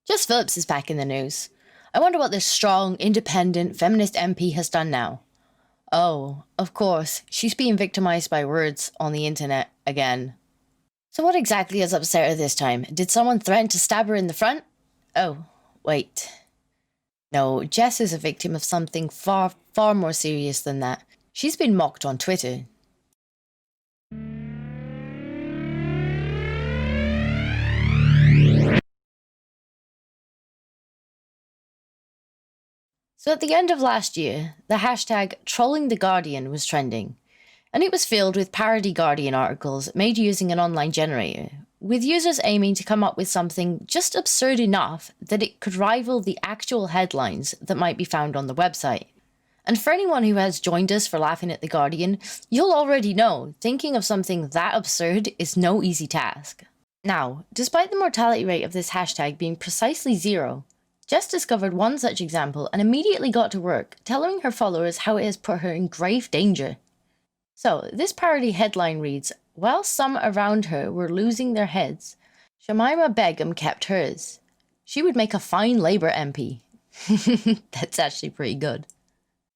Jess Phillips is back in the news. I wonder what this strong, independent, feminist MP has done now. Oh, of course, she's being victimized by words on the internet again. So what exactly has upset her this time? Did someone threaten to stab her in the front? Oh, wait. No, Jess is a victim of something far, far more serious than that. She's been mocked on Twitter. So at the end of last year, the hashtag Trolling the Guardian was trending, and it was filled with parody Guardian articles made using an online generator, with users aiming to come up with something just absurd enough that it could rival the actual headlines that might be found on the website. And for anyone who has joined us for laughing at the Guardian, you'll already know thinking of something that absurd is no easy task. Now, despite the mortality rate of this hashtag being precisely 0, Jess discovered one such example and immediately got to work, telling her followers how it has put her in grave danger. So, this parody headline reads, "While some around her were losing their heads, Shamima Begum kept hers. She would make a fine Labour MP." That's actually pretty good.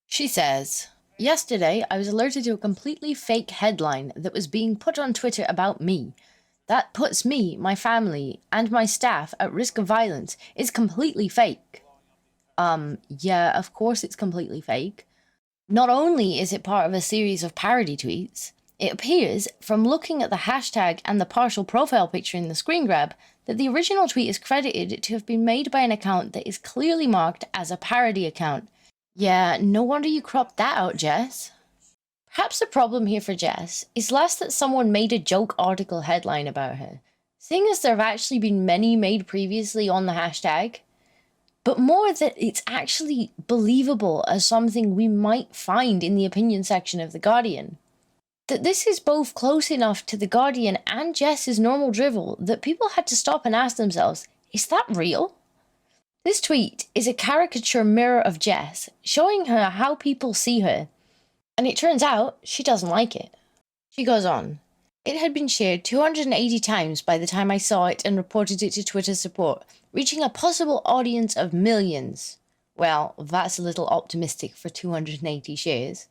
She says, "Yesterday, I was alerted to a completely fake headline that was being put on Twitter about me. That puts me, my family, and my staff at risk of violence. It's completely fake." Yeah, of course it's completely fake. Not only is it part of a series of parody tweets, it appears, from looking at the hashtag and the partial profile picture in the screen grab, that the original tweet is credited to have been made by an account that is clearly marked as a parody account. Yeah, no wonder you cropped that out, Jess. Perhaps the problem here for Jess is less that someone made a joke article headline about her, seeing as there have actually been many made previously on the hashtag, but more that it's actually believable as something we might find in the opinion section of The Guardian. That this is both close enough to The Guardian and Jess's normal drivel that people had to stop and ask themselves, is that real? This tweet is a caricature mirror of Jess, showing her how people see her. And it turns out she doesn't like it. She goes on, "It had been shared 280 times by the time I saw it and reported it to Twitter support, reaching a possible audience of millions." Well, that's a little optimistic for 280 shares.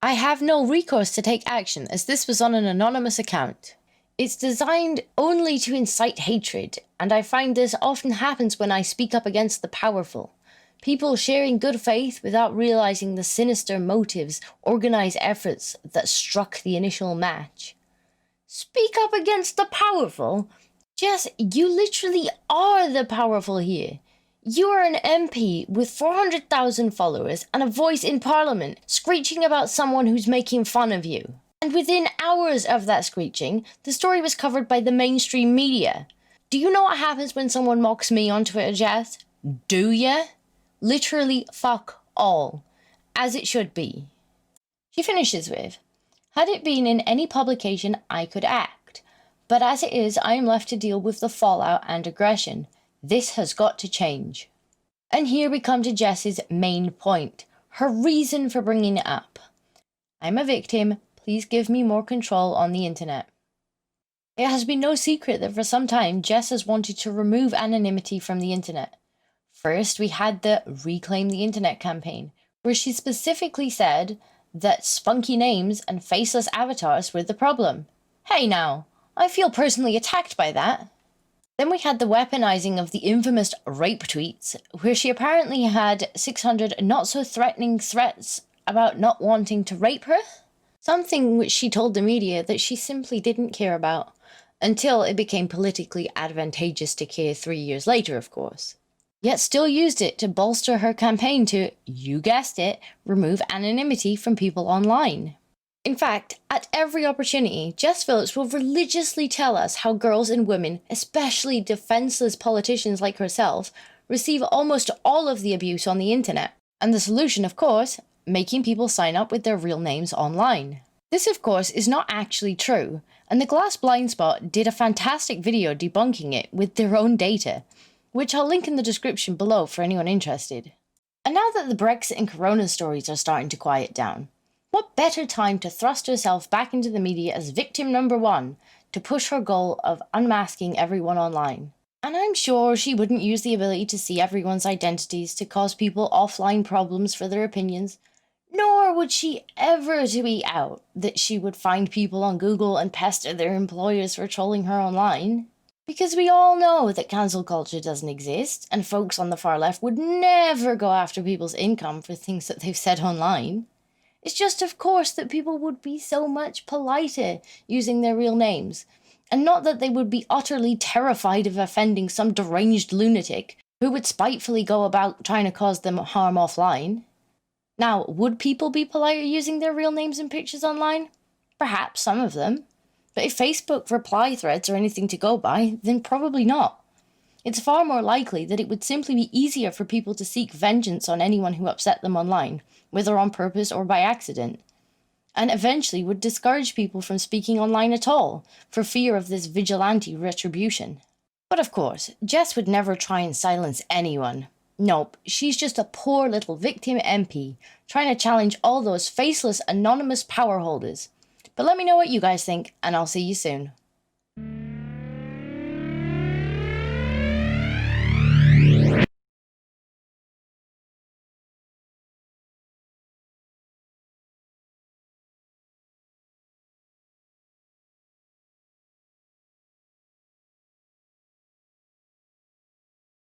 "I have no recourse to take action as this was on an anonymous account. It's designed only to incite hatred, and I find this often happens when I speak up against the powerful. People sharing good faith without realizing the sinister motives, organized efforts that struck the initial match." Speak up against the powerful? Jess, you literally are the powerful here. You are an MP with 400,000 followers and a voice in Parliament, screeching about someone who's making fun of you. And within hours of that screeching, the story was covered by the mainstream media. Do you know what happens when someone mocks me on Twitter, Jess? Do ya? Literally fuck all. As it should be. She finishes with, "Had it been in any publication, I could act. But as it is, I am left to deal with the fallout and aggression. This has got to change." And here we come to Jess's main point, her reason for bringing it up. "I'm a victim. Please give me more control on the internet." It has been no secret that for some time, Jess has wanted to remove anonymity from the internet. First, we had the Reclaim the Internet campaign, where she specifically said that spunky names and faceless avatars were the problem. Hey now, I feel personally attacked by that. Then we had the weaponizing of the infamous rape tweets, where she apparently had 600 not-so-threatening threats about not wanting to rape her, something which she told the media that she simply didn't care about, until it became politically advantageous to care 3 years later, of course. Yet still used it to bolster her campaign to, you guessed it, remove anonymity from people online. In fact, at every opportunity, Jess Phillips will religiously tell us how girls and women, especially defenseless politicians like herself, receive almost all of the abuse on the internet. And the solution, of course, making people sign up with their real names online. This, of course, is not actually true, and the Glass Blind Spot did a fantastic video debunking it with their own data, which I'll link in the description below for anyone interested. And now that the Brexit and Corona stories are starting to quiet down, what better time to thrust herself back into the media as victim number 1 to push her goal of unmasking everyone online? And I'm sure she wouldn't use the ability to see everyone's identities to cause people offline problems for their opinions, nor would she ever tweet out that she would find people on Google and pester their employers for trolling her online. Because we all know that cancel culture doesn't exist, and folks on the far left would never go after people's income for things that they've said online. It's just, of course, that people would be so much politer using their real names, and not that they would be utterly terrified of offending some deranged lunatic who would spitefully go about trying to cause them harm offline. Now, would people be politer using their real names and pictures online? Perhaps some of them. But if Facebook reply threads are anything to go by, then probably not. It's far more likely that it would simply be easier for people to seek vengeance on anyone who upset them online, whether on purpose or by accident, and eventually would discourage people from speaking online at all, for fear of this vigilante retribution. But of course, Jess would never try and silence anyone. Nope, she's just a poor little victim MP, trying to challenge all those faceless anonymous power holders. But let me know what you guys think, and I'll see you soon.